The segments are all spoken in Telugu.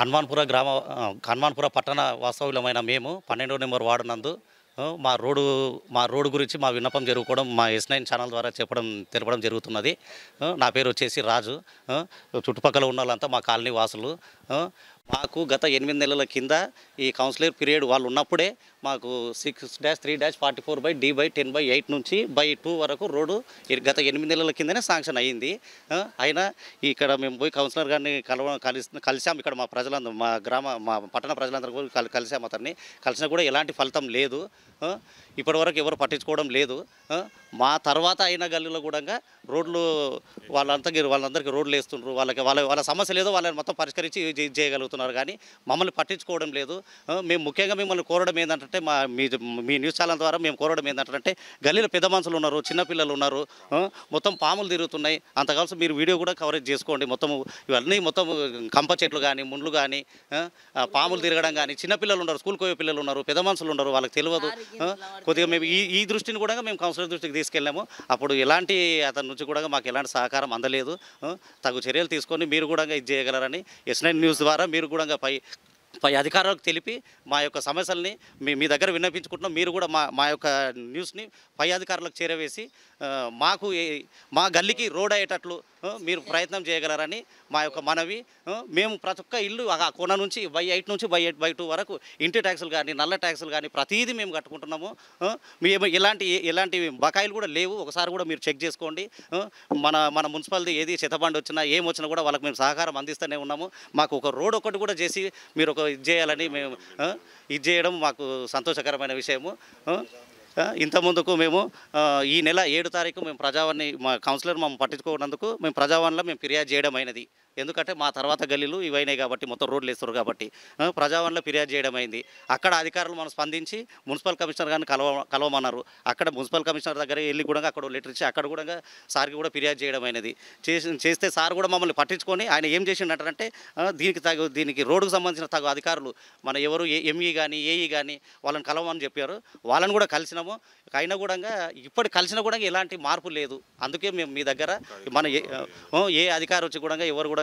హనుమాన్పుర పట్టణ వాస్తవ్యులమైన మేము 12వ నెంబర్ వార్డు నందు మా రోడ్డు గురించి మా విన్నపం జరుగుకోవడం మా S9 ఛానల్ ద్వారా తెలపడం జరుగుతున్నది. నా పేరు వచ్చేసి రాజు. చుట్టుపక్కల ఉన్న వాళ్ళంతా మా కాలనీ వాసులు. మాకు గత 8 నెలల కింద ఈ కౌన్సిలర్ పీరియడ్ వాళ్ళు ఉన్నప్పుడే మాకు 6-3-44/D/10/8 నుంచి బై 2 వరకు రోడ్డు గత 8 నెలల కిందనే శాంక్షన్ అయ్యింది. అయినా ఇక్కడ మేము పోయి కౌన్సిలర్ గారిని కలిసాం. ఇక్కడ మా పట్టణ ప్రజలందరూ కలిసాం. అతన్ని కలిసినా కూడా ఎలాంటి ఫలితం లేదు. ఇప్పటివరకు ఎవరు పట్టించుకోవడం లేదు. మా తర్వాత అయిన గల్లీలో కూడా రోడ్లు వాళ్ళందరికీ రోడ్లు వేస్తుండ్రు. వాళ్ళ సమస్య లేదో వాళ్ళని మొత్తం పరిష్కరించి చేయగలుగుతున్నారు, కానీ మమ్మల్ని పట్టించుకోవడం లేదు. మేము ముఖ్యంగా మిమ్మల్ని కోరడం ఏంటంటే మీ న్యూస్ ఛానల్ ద్వారా మేము కోరడం ఏంటంటే గల్లీలో పెద్ద మనుషులు ఉన్నారు, చిన్నపిల్లలు ఉన్నారు, మొత్తం పాములు తిరుగుతున్నాయి. అంతకాల్సి మీరు వీడియో కూడా కవరేజ్ చేసుకోండి. ఇవన్నీ కంప చెట్లు కానీ ముండ్లు కానీ పాములు తిరగడం కానీ, చిన్నపిల్లలు ఉన్నారు, స్కూల్కి పోయే పిల్లలు ఉన్నారు, పెద్ద మనుషులు ఉన్నారు, వాళ్ళకి తెలియదు. కొద్దిగా మేము ఈ దృష్టిని కూడా మేము కౌన్సిలర్ దృష్టికి తీసుకెళ్ళాము. అప్పుడు అతని నుంచి కూడా మాకు ఎలాంటి సహకారం అందలేదు. తగు చర్యలు తీసుకొని మీరు కూడా ఇది చేయగలరని S9 న్యూస్ ద్వారా మీరు కూడా పై అధికారులకు తెలిపి మా యొక్క సమస్యల్ని మీ దగ్గర విన్నపించుకుంటున్నాం. మీరు కూడా మా యొక్క న్యూస్ని పై అధికారులకు చేరవేసి మా గల్లీకి రోడ్ అయ్యేటట్లు మీరు ప్రయత్నం చేయగలరని మా యొక్క మనవి. మేము ప్రతి ఒక్క ఇల్లు ఆ కొన నుంచి బై 8 నుంచి బై 2 వరకు ఇంటి ట్యాక్సులు కానీ నల్ల ట్యాక్సులు కానీ ప్రతిదీ మేము కట్టుకుంటున్నాము. మేము ఎలాంటి బకాయిలు కూడా లేవు. ఒకసారి కూడా మీరు చెక్ చేసుకోండి. మన మున్సిపాలిటీ ఏది చెత్తబండి వచ్చినా ఏమొచ్చినా కూడా వాళ్ళకి మేము సహకారం అందిస్తూనే ఉన్నాము. మాకు ఒక రోడ్ ఒకటి కూడా చేసి మీరు ఇది చేయాలని మేము ఇది చేయడం మాకు సంతోషకరమైన విషయము. ఇంతకుముందుకు మేము ఈ నెల 7వ తారీఖు మేము ప్రజావాణి మా కౌన్సిలర్ మమ్మల్ని పట్టించుకోనందుకు మేము ప్రజావాణిలో ఫిర్యాదు చేయడం అయినది. ఎందుకంటే మా తర్వాత గల్లీలు ఇవైనాయి కాబట్టి మొత్తం రోడ్లు వేస్తారు కాబట్టి ప్రజావాణిలో ఫిర్యాదు చేయడం అయింది. అక్కడ అధికారులు మనం స్పందించి మున్సిపల్ కమిషనర్ గారిని కలవమన్నారు. అక్కడ మున్సిపల్ కమిషనర్ దగ్గర వెళ్ళి కూడా అక్కడ లెటర్ ఇచ్చి అక్కడ కూడా సార్కి కూడా ఫిర్యాదు చేయడం అయినది. చేస్తే సార్ కూడా మమ్మల్ని పట్టించుకొని ఆయన ఏం చేసిండంటే దీనికి రోడ్డుకు సంబంధించిన తగు అధికారులు మన ఎవరు ఎంఈ కానీ ఏఈ కానీ వాళ్ళని కలవమని చెప్పారు. వాళ్ళని కూడా కలిసినాము. అయినా కూడా కలిసినా కూడా ఎలాంటి మార్పు లేదు. అందుకే మేము మీ దగ్గర ఏ అధికారి వచ్చి కూడా ఎవరు కూడా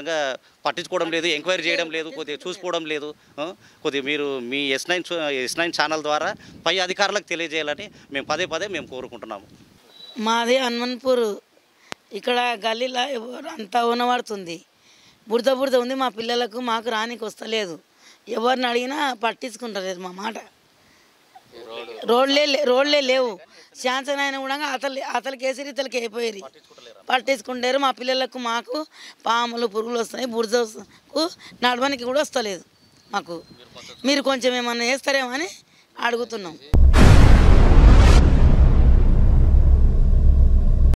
పట్టించుకోవడం లేదు, ఎంక్వైరీ చేయడం లేదు, కొద్దిగా చూసుకోవడం లేదు. కొద్దిగా మీరు మీ S9 ఛానల్ ద్వారా పై అధికారులకు తెలియజేయాలని మేము పదే మేము కోరుకుంటున్నాము. మాది హనుమాన్పూర్. ఇక్కడ గల్లీలో అంతా ఉన్నబడుతుంది, బురద ఉంది. మా పిల్లలకు మాకు రానికి వస్తలేదు. ఎవరిని అడిగినా పట్టించుకుంటలేదు మా మాట. రోడ్లే లేవు. శాంక్షన్ అయినా కూడా అతలకి వేసిరి ఇతలకి అయిపోయారు, పట్టించుకుంటారు. మా పిల్లలకు మాకు పాములు పురుగులు వస్తున్నాయి, బురదకు నడవనికి కూడా వస్తలేదు. మాకు మీరు కొంచెం ఏమన్నా చేస్తారేమో అని అడుగుతున్నాం.